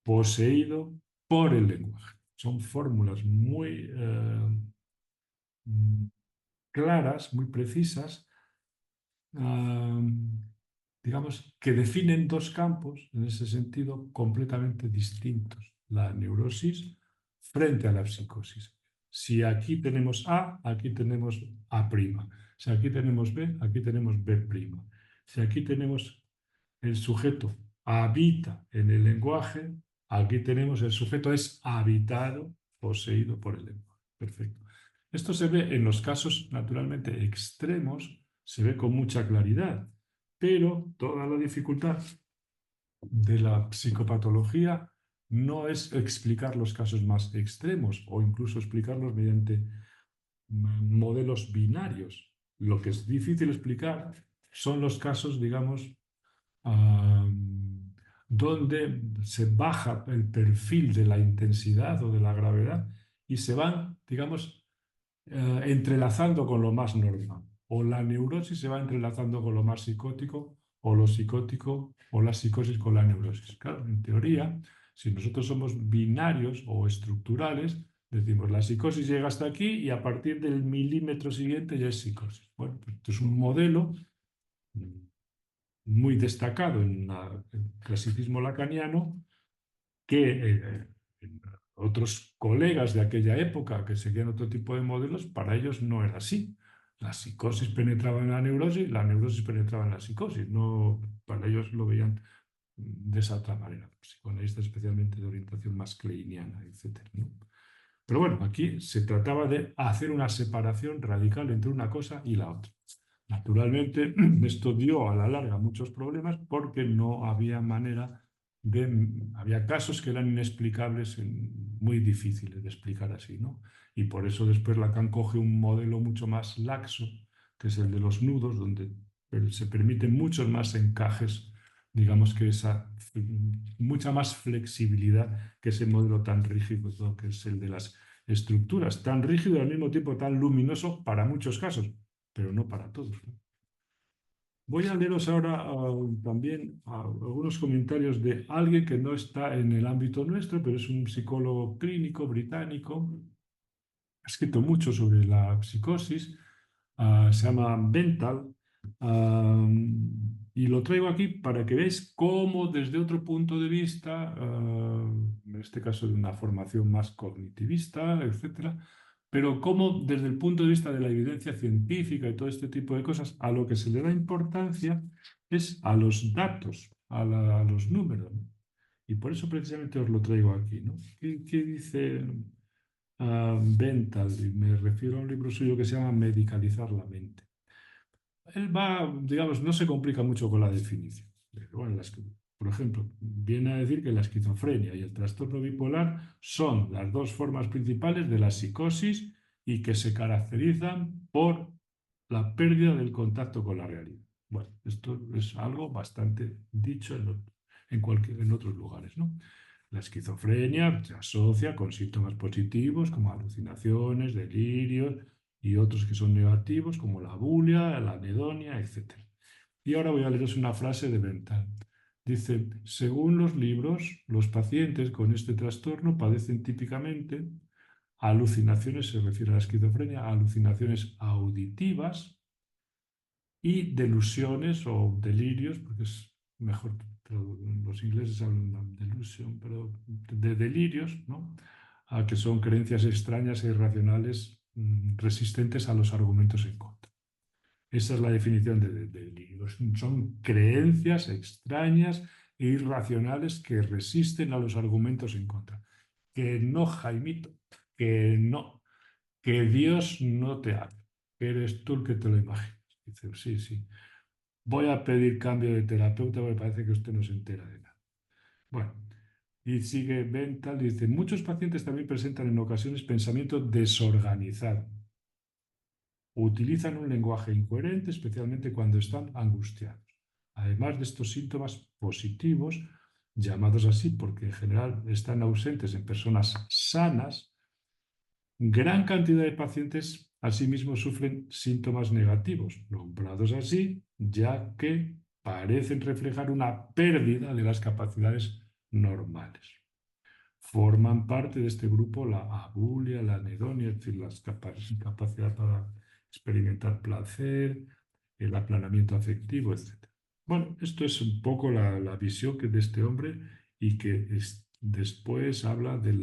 poseído por el lenguaje. Son fórmulas muy claras, muy precisas, ah, digamos, que definen dos campos, en ese sentido, completamente distintos. La neurosis frente a la psicosis. Si aquí tenemos A, aquí tenemos A'. Si aquí tenemos B, aquí tenemos B'. Si aquí tenemos el sujeto habita en el lenguaje, aquí tenemos el sujeto es habitado, poseído por el lenguaje. Perfecto. Esto se ve en los casos naturalmente extremos, se ve con mucha claridad, pero toda la dificultad de la psicopatología no es explicar los casos más extremos o incluso explicarlos mediante modelos binarios. Lo que es difícil explicar son los casos, digamos, donde se baja el perfil de la intensidad o de la gravedad y se van, digamos, entrelazando con lo más normal. O la neurosis se va entrelazando con lo más psicótico, o lo psicótico o la psicosis con la neurosis. Claro, en teoría, si nosotros somos binarios o estructurales, decimos la psicosis llega hasta aquí y a partir del milímetro siguiente ya es psicosis. Bueno, pues esto es un modelo muy destacado en el clasicismo lacaniano que otros colegas de aquella época que seguían otro tipo de modelos, para ellos no era así. La psicosis penetraba en la neurosis penetraba en la psicosis. No, para ellos lo veían de esa otra manera. Psicoanalistas especialmente de orientación más kleiniana, etc., ¿no? Pero bueno, aquí se trataba de hacer una separación radical entre una cosa y la otra. Naturalmente, esto dio a la larga muchos problemas porque no había manera había casos que eran inexplicables, muy difíciles de explicar así, ¿no? Y por eso después Lacan coge un modelo mucho más laxo, que es el de los nudos, donde se permiten muchos más encajes, digamos que mucha más flexibilidad que ese modelo tan rígido, ¿no?, que es el de las estructuras, tan rígido y al mismo tiempo tan luminoso para muchos casos, pero no para todos, ¿no? Voy a leeros ahora también algunos comentarios de alguien que no está en el ámbito nuestro, pero es un psicólogo clínico británico. Ha escrito mucho sobre la psicosis. Se llama Benthal. Y lo traigo aquí para que veáis cómo desde otro punto de vista, en este caso de una formación más cognitivista, etcétera, pero cómo desde el punto de vista de la evidencia científica y todo este tipo de cosas, a lo que se le da importancia es a los datos, a los números, ¿no? Y por eso precisamente os lo traigo aquí, ¿no? ¿Qué dice Benthal? Y me refiero a un libro suyo que se llama Medicalizar la mente. Él va, digamos, no se complica mucho con la definición. Bueno, por ejemplo, viene a decir que la esquizofrenia y el trastorno bipolar son las dos formas principales de la psicosis y que se caracterizan por la pérdida del contacto con la realidad. Bueno, esto es algo bastante dicho en otros lugares, ¿no? La esquizofrenia se asocia con síntomas positivos como alucinaciones, delirios y otros que son negativos como la bulia, la anedonia, etc. Y ahora voy a leeros una frase de Bentham. Dice, según los libros, los pacientes con este trastorno padecen típicamente alucinaciones, se refiere a la esquizofrenia, alucinaciones auditivas y delusiones o delirios, porque es mejor, pero los ingleses hablan de delusion, pero de delirios, ¿no? Que son creencias extrañas e irracionales resistentes a los argumentos en contra. Esa es la definición de delirios. Son creencias extrañas e irracionales que resisten a los argumentos en contra. Que no, Jaimito, que no, que Dios no te habla, que eres tú el que te lo imaginas. Dice, sí, sí. Voy a pedir cambio de terapeuta porque parece que usted no se entera de nada. Bueno, y sigue Bentham, dice, muchos pacientes también presentan en ocasiones pensamiento desorganizado. Utilizan un lenguaje incoherente, especialmente cuando están angustiados. Además de estos síntomas positivos, llamados así porque en general están ausentes en personas sanas, gran cantidad de pacientes asimismo sufren síntomas negativos, nombrados así, ya que parecen reflejar una pérdida de las capacidades normales. Forman parte de este grupo la abulia, la anedonia, es decir, la capacidad para experimentar placer, el aplanamiento afectivo, etc. Bueno, esto es un poco la visión que de este hombre y que después habla de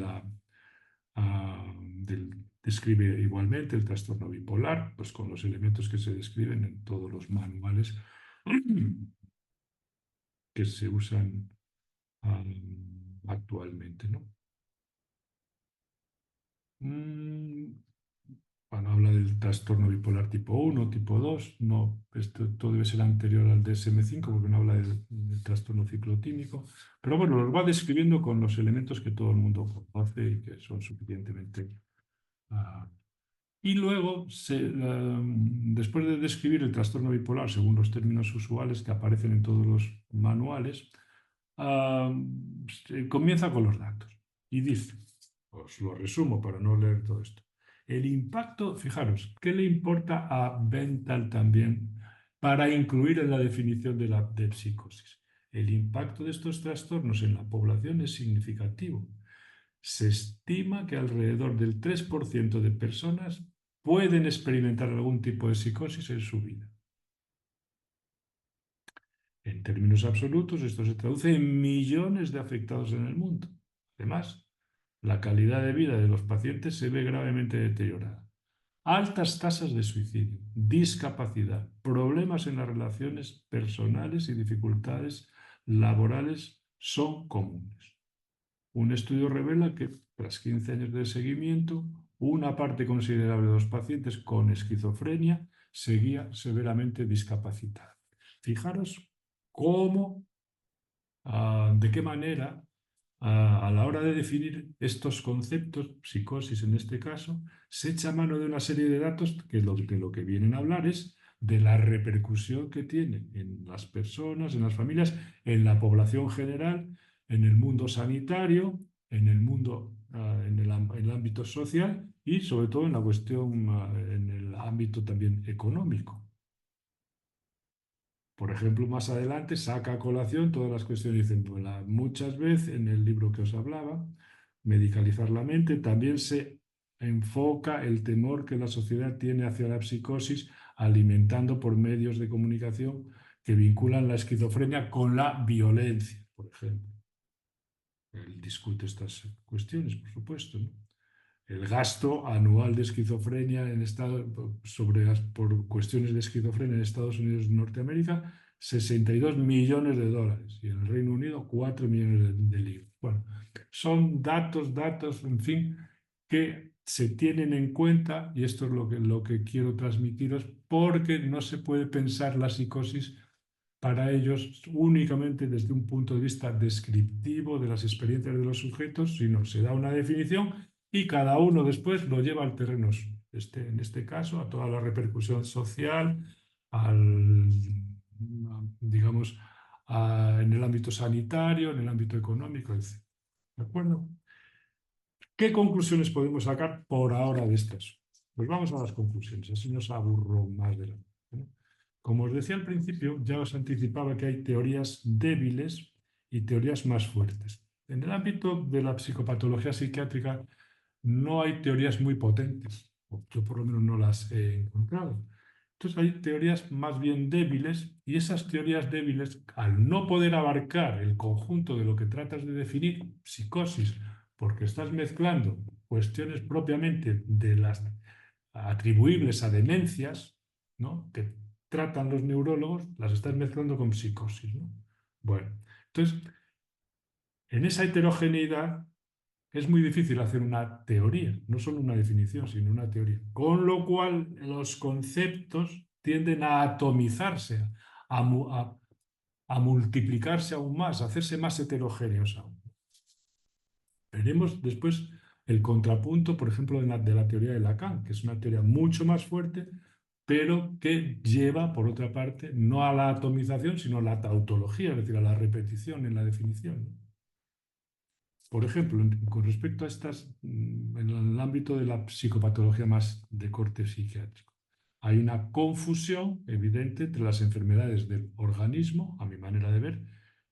describe igualmente el trastorno bipolar, pues con los elementos que se describen en todos los manuales que se usan actualmente, ¿no? Mm, Bueno, habla del trastorno bipolar tipo 1, tipo 2. No, esto debe ser anterior al DSM-5 porque no habla del trastorno ciclotímico. Pero bueno, los va describiendo con los elementos que todo el mundo conoce y que son suficientemente. ah, y luego, después de describir el trastorno bipolar según los términos usuales que aparecen en todos los manuales, ah, comienza con los datos y dice, os lo resumo para no leer todo esto. El impacto, fijaros, ¿qué le importa a Bentham también para incluir en la definición de psicosis? El impacto de estos trastornos en la población es significativo. Se estima que alrededor del 3% de personas pueden experimentar algún tipo de psicosis en su vida. En términos absolutos, esto se traduce en millones de afectados en el mundo. Además, la calidad de vida de los pacientes se ve gravemente deteriorada. Altas tasas de suicidio, discapacidad, problemas en las relaciones personales y dificultades laborales son comunes. Un estudio revela que, tras 15 años de seguimiento, una parte considerable de los pacientes con esquizofrenia seguía severamente discapacitada. Fijaros cómo, de qué manera, a la hora de definir estos conceptos, psicosis en este caso, se echa mano de una serie de datos que lo que vienen a hablar es de la repercusión que tiene en las personas, en las familias, en la población general, en el mundo sanitario, en el mundo, en el ámbito social y sobre todo en la cuestión, en el ámbito también económico. Por ejemplo, más adelante saca a colación todas las cuestiones. Dicen, pues, muchas veces en el libro que os hablaba, Medicalizar la mente, también se enfoca el temor que la sociedad tiene hacia la psicosis, alimentando por medios de comunicación que vinculan la esquizofrenia con la violencia, por ejemplo. Él discute estas cuestiones, por supuesto, ¿no? El gasto anual de esquizofrenia por cuestiones de esquizofrenia en Estados Unidos y Norteamérica, 62 millones de dólares y en el Reino Unido 4 millones de libras. Bueno, son datos, en fin, que se tienen en cuenta y esto es lo que quiero transmitiros porque no se puede pensar la psicosis para ellos únicamente desde un punto de vista descriptivo de las experiencias de los sujetos, sino se da una definición y cada uno después lo lleva al terreno, en este caso, a toda la repercusión social, al, digamos, en el ámbito sanitario, en el ámbito económico, etc. ¿De acuerdo? ¿Qué conclusiones podemos sacar por ahora de estas? Pues vamos a las conclusiones, así nos aburro más de la... ¿no? Como os decía al principio, ya os anticipaba que hay teorías débiles y teorías más fuertes. En el ámbito de la psicopatología psiquiátrica no hay teorías muy potentes, o yo por lo menos no las he encontrado. Entonces hay teorías más bien débiles y esas teorías débiles, al no poder abarcar el conjunto de lo que tratas de definir, psicosis, porque estás mezclando cuestiones propiamente de las atribuibles a demencias, ¿no? Que tratan los neurólogos, las estás mezclando con psicosis, ¿no? Bueno, entonces, en esa heterogeneidad es muy difícil hacer una teoría, no solo una definición, sino una teoría. Con lo cual, los conceptos tienden a atomizarse, a, a multiplicarse aún más, a hacerse más heterogéneos aún. Veremos después el contrapunto, por ejemplo, de la teoría de Lacan, que es una teoría mucho más fuerte, pero que lleva, por otra parte, no a la atomización, sino a la tautología, es decir, a la repetición en la definición, ¿no? Por ejemplo, con respecto a estas, en el ámbito de la psicopatología más de corte psiquiátrico, hay una confusión evidente entre las enfermedades del organismo, a mi manera de ver,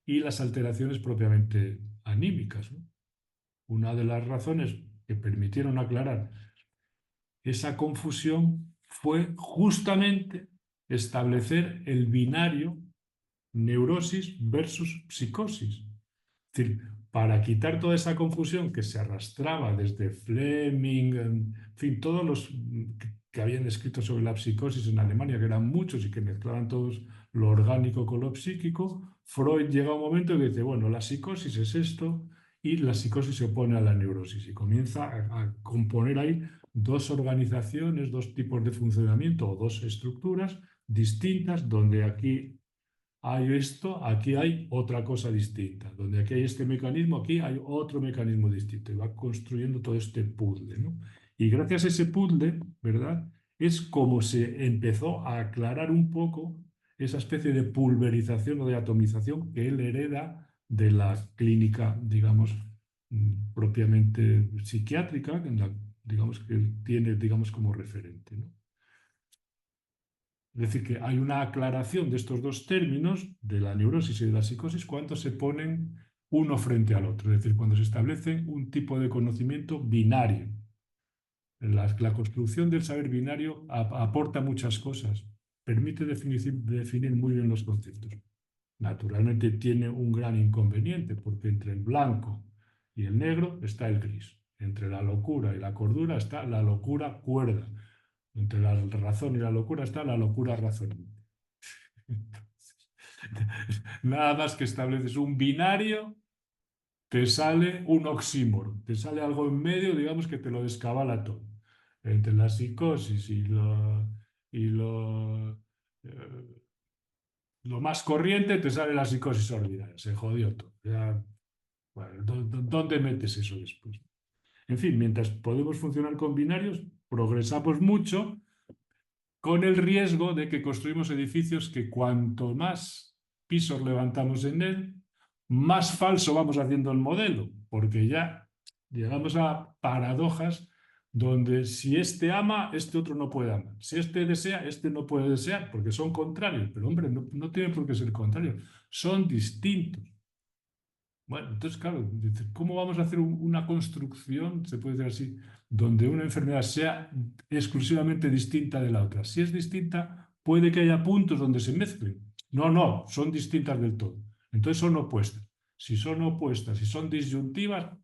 y las alteraciones propiamente anímicas, ¿no? Una de las razones que permitieron aclarar esa confusión fue justamente establecer el binario neurosis versus psicosis. Es decir, para quitar toda esa confusión que se arrastraba desde Fleming, en fin, todos los que habían escrito sobre la psicosis en Alemania, que eran muchos y que mezclaban todos lo orgánico con lo psíquico, Freud llega a un momento que dice, bueno, la psicosis es esto y la psicosis se opone a la neurosis y comienza a componer ahí dos organizaciones, dos tipos de funcionamiento o dos estructuras distintas, donde aquí hay esto, aquí hay otra cosa distinta. Donde aquí hay este mecanismo, aquí hay otro mecanismo distinto. Y va construyendo todo este puzzle, ¿no? Y gracias a ese puzzle, ¿verdad? Es como se empezó a aclarar un poco esa especie de pulverización o de atomización que él hereda de la clínica, digamos, propiamente psiquiátrica, en la, digamos, que él tiene, digamos, como referente, ¿no? Es decir, que hay una aclaración de estos dos términos, de la neurosis y de la psicosis, cuando se ponen uno frente al otro. Es decir, cuando se establece un tipo de conocimiento binario. La construcción del saber binario aporta muchas cosas, permite definir muy bien los conceptos. Naturalmente tiene un gran inconveniente, porque entre el blanco y el negro está el gris. Entre la locura y la cordura está la locura cuerda. Entre la razón y la locura está la locura razonable. Nada más que estableces un binario, te sale un oxímoron, te sale algo en medio, digamos que te lo descabala todo. Entre la psicosis y lo más corriente te sale la psicosis ordinaria. Se jodió todo. Ya, bueno, ¿dónde metes eso después? En fin, mientras podemos funcionar con binarios, progresamos mucho con el riesgo de que construimos edificios que cuanto más pisos levantamos en él, más falso vamos haciendo el modelo, porque ya llegamos a paradojas donde si este ama, este otro no puede amar. Si este desea, este no puede desear, porque son contrarios. Pero hombre, no tienen por qué ser contrarios, son distintos. Bueno, entonces, claro, ¿cómo vamos a hacer una construcción, se puede decir así, donde una enfermedad sea exclusivamente distinta de la otra? Si es distinta, puede que haya puntos donde se mezclen. No, son distintas del todo. Entonces son opuestas. Si son opuestas, si son disyuntivas,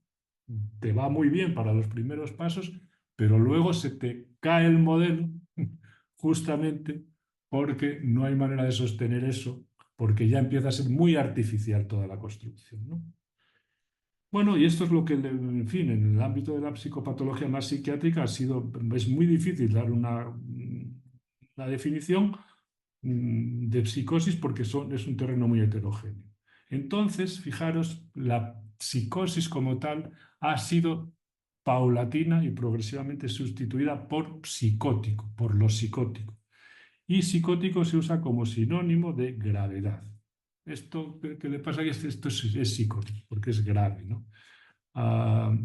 te va muy bien para los primeros pasos, pero luego se te cae el modelo justamente porque no hay manera de sostener eso, porque ya empieza a ser muy artificial toda la construcción, ¿no? Bueno, y esto es lo que, en fin, en el ámbito de la psicopatología más psiquiátrica es muy difícil dar una definición de psicosis porque es un terreno muy heterogéneo. Entonces, fijaros, la psicosis como tal ha sido paulatina y progresivamente sustituida por psicótico, por lo psicótico. Y psicótico se usa como sinónimo de gravedad. Esto que le pasa aquí es que esto es psicótico, porque es grave, ¿no? Ah,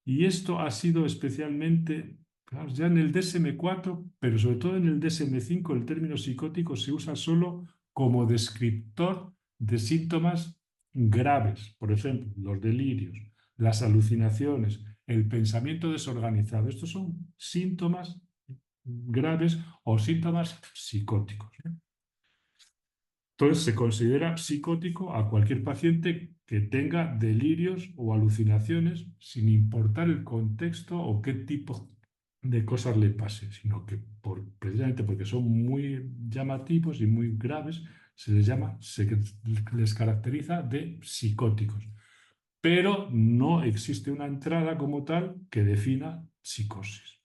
y esto ha sido especialmente, claro, ya en el DSM-4, pero sobre todo en el DSM-5, el término psicótico se usa solo como descriptor de síntomas graves, por ejemplo, los delirios, las alucinaciones, el pensamiento desorganizado. Estos son síntomas graves o síntomas psicóticos, ¿no? Entonces, se considera psicótico a cualquier paciente que tenga delirios o alucinaciones, sin importar el contexto o qué tipo de cosas le pase, sino que precisamente porque son muy llamativos y muy graves, se les caracteriza de psicóticos. Pero no existe una entrada como tal que defina psicosis.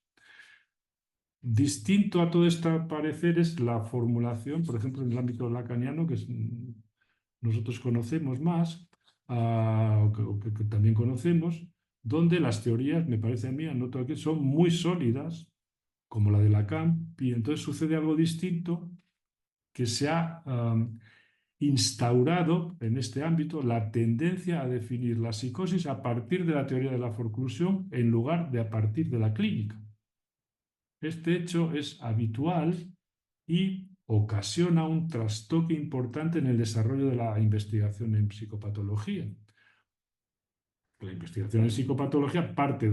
Distinto a todo este parecer es la formulación, por ejemplo, en el ámbito lacaniano, nosotros conocemos más, o que también conocemos, donde las teorías, me parece a mí, anoto aquí, son muy sólidas, como la de Lacan, y entonces sucede algo distinto, que se ha instaurado en este ámbito la tendencia a definir la psicosis a partir de la teoría de la forclusión en lugar de a partir de la clínica. Este hecho es habitual y ocasiona un trastoque importante en el desarrollo de la investigación en psicopatología. La investigación en psicopatología parte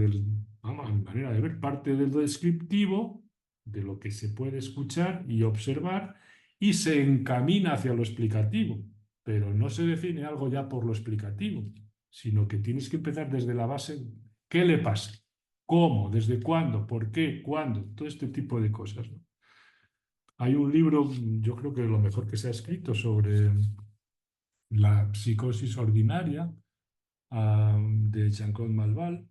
vamos, a mi manera de ver, parte de lo descriptivo, de lo que se puede escuchar y observar, y se encamina hacia lo explicativo, pero no se define algo ya por lo explicativo, sino que tienes que empezar desde la base. ¿Qué le pasa? ¿Cómo? ¿Desde cuándo? ¿Por qué? ¿Cuándo? Todo este tipo de cosas, ¿no? Hay un libro, yo creo que lo mejor que se ha escrito sobre la psicosis ordinaria, de Jean-Claude Malval,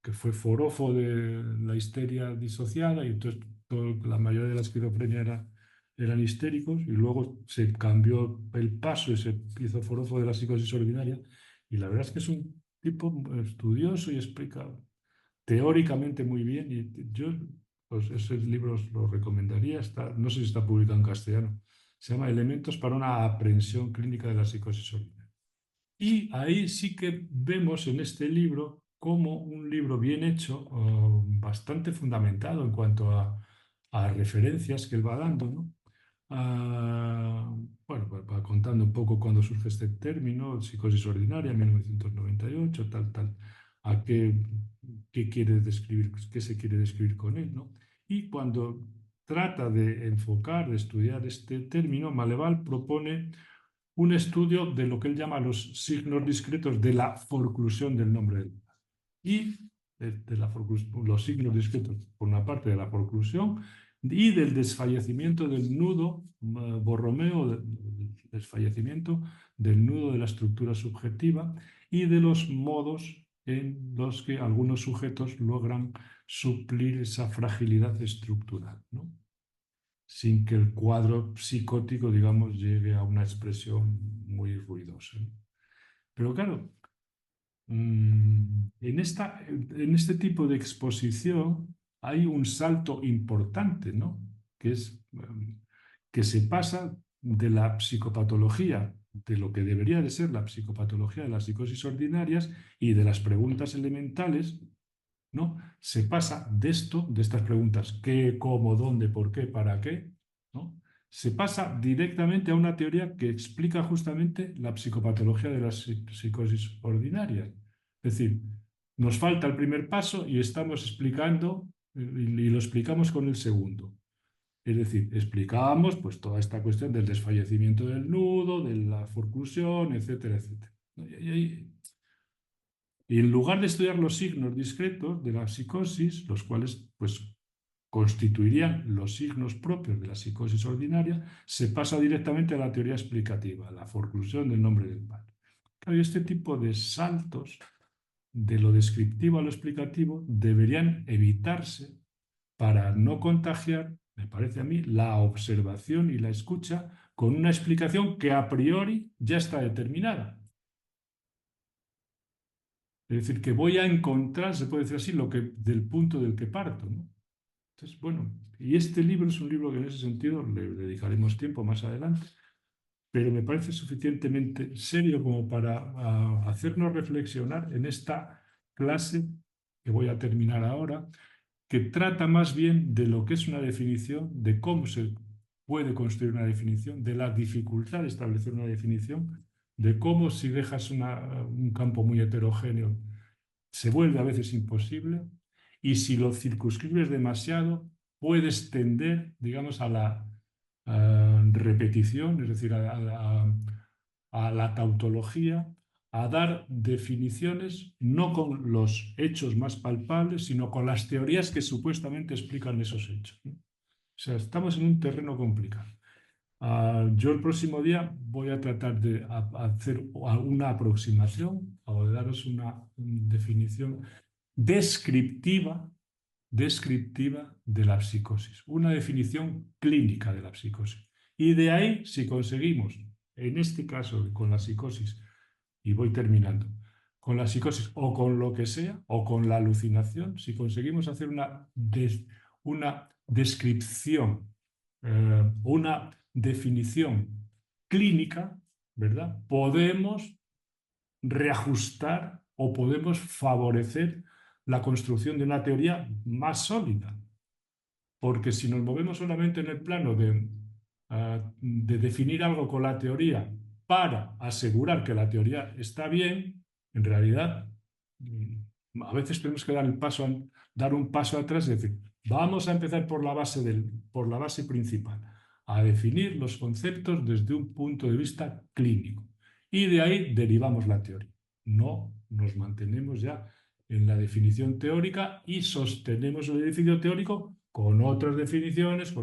que fue forofo de la histeria disociada, y entonces la mayoría de la esquizofrenia eran histéricos, y luego se cambió el paso y se hizo forofo de la psicosis ordinaria, y la verdad es que es un tipo estudioso y explica teóricamente muy bien, y yo pues ese libro os lo recomendaría, no sé si está publicado en castellano, se llama Elementos para una aprehensión clínica de la psicosis ordinaria. Y ahí sí que vemos en este libro como un libro bien hecho, bastante fundamentado en cuanto a referencias que él va dando, ¿no? Ah, bueno, va contando un poco cuándo surge este término, psicosis ordinaria, 1998, tal, tal, a qué quiere describir, qué se quiere describir con él, ¿no? Y cuando trata de enfocar, de estudiar este término, Maleval propone un estudio de lo que él llama los signos discretos de la forclusión del nombre del padre. Y los signos discretos, por una parte, de la forclusión y del desfallecimiento del nudo Borromeo, del desfallecimiento del nudo de la estructura subjetiva y de los modos en los que algunos sujetos logran suplir esa fragilidad estructural, ¿no? Sin que el cuadro psicótico, digamos, llegue a una expresión muy ruidosa, ¿no? Pero claro, en este tipo de exposición hay un salto importante, ¿no? Que es que se pasa de la psicopatología, de lo que debería de ser la psicopatología de las psicosis ordinarias y de las preguntas elementales, ¿no? Se pasa de esto, de estas preguntas, ¿qué, cómo, dónde, por qué, para qué? ¿No? Se pasa directamente a una teoría que explica justamente la psicopatología de las psicosis ordinarias. Es decir, nos falta el primer paso y estamos explicando, y lo explicamos con el segundo. Es decir, explicamos pues toda esta cuestión del desfallecimiento del nudo, de la forclusión, etcétera, etcétera. Y en lugar de estudiar los signos discretos de la psicosis, los cuales pues constituirían los signos propios de la psicosis ordinaria, se pasa directamente a la teoría explicativa, la forclusión del nombre del padre. Claro, y este tipo de saltos de lo descriptivo a lo explicativo deberían evitarse para no contagiar, me parece a mí, la observación y la escucha con una explicación que a priori ya está determinada. Es decir, que voy a encontrar, se puede decir así, del punto del que parto, ¿no? Entonces, bueno, y este libro es un libro que en ese sentido le dedicaremos tiempo más adelante, pero me parece suficientemente serio como para hacernos reflexionar en esta clase que voy a terminar ahora, que trata más bien de lo que es una definición, de cómo se puede construir una definición, de la dificultad de establecer una definición, de cómo si dejas un campo muy heterogéneo se vuelve a veces imposible, y si lo circunscribes demasiado, puedes tender, digamos, a la repetición, es decir, a la tautología, a dar definiciones no con los hechos más palpables, sino con las teorías que supuestamente explican esos hechos, ¿no? O sea, estamos en un terreno complicado. Yo el próximo día voy a tratar de hacer una aproximación o de daros una definición descriptiva, descriptiva de la psicosis, una definición clínica de la psicosis. Y de ahí, si conseguimos, en este caso con la psicosis, y voy terminando, con la psicosis o con lo que sea, o con la alucinación, si conseguimos hacer una descripción, una definición clínica, ¿verdad? Podemos reajustar o podemos favorecer la construcción de una teoría más sólida. Porque si nos movemos solamente en el plano de definir algo con la teoría para asegurar que la teoría está bien, en realidad a veces tenemos que dar un paso atrás y decir, vamos a empezar por la base principal, a definir los conceptos desde un punto de vista clínico. Y de ahí derivamos la teoría. No nos mantenemos ya en la definición teórica y sostenemos el edificio teórico con otras definiciones,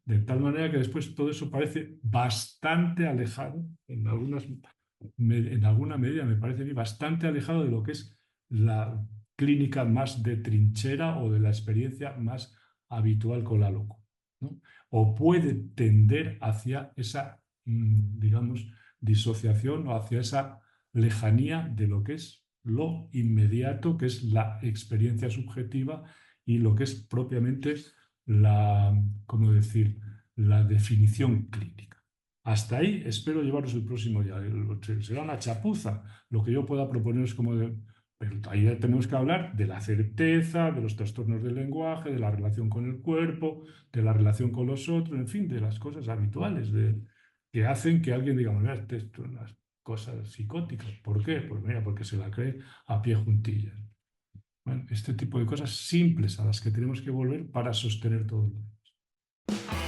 de tal manera que después todo eso parece bastante alejado, en alguna medida me parece a mí bastante alejado de lo que es la clínica más de trinchera o de la experiencia más habitual con la locura, ¿no? O puede tender hacia esa, digamos, disociación o hacia esa lejanía de lo que es lo inmediato, que es la experiencia subjetiva y lo que es propiamente ¿cómo decir?, la definición clínica. Hasta ahí espero llevaros el próximo día. Será una chapuza lo que yo pueda proponeros pero ahí tenemos que hablar de la certeza, de los trastornos del lenguaje, de la relación con el cuerpo, de la relación con los otros, en fin, de las cosas habituales que hacen que alguien diga, mira, esto es unas cosas psicóticas. ¿Por qué? Pues mira, porque se la cree a pie juntillas. Bueno, este tipo de cosas simples a las que tenemos que volver para sostener todo lo demás.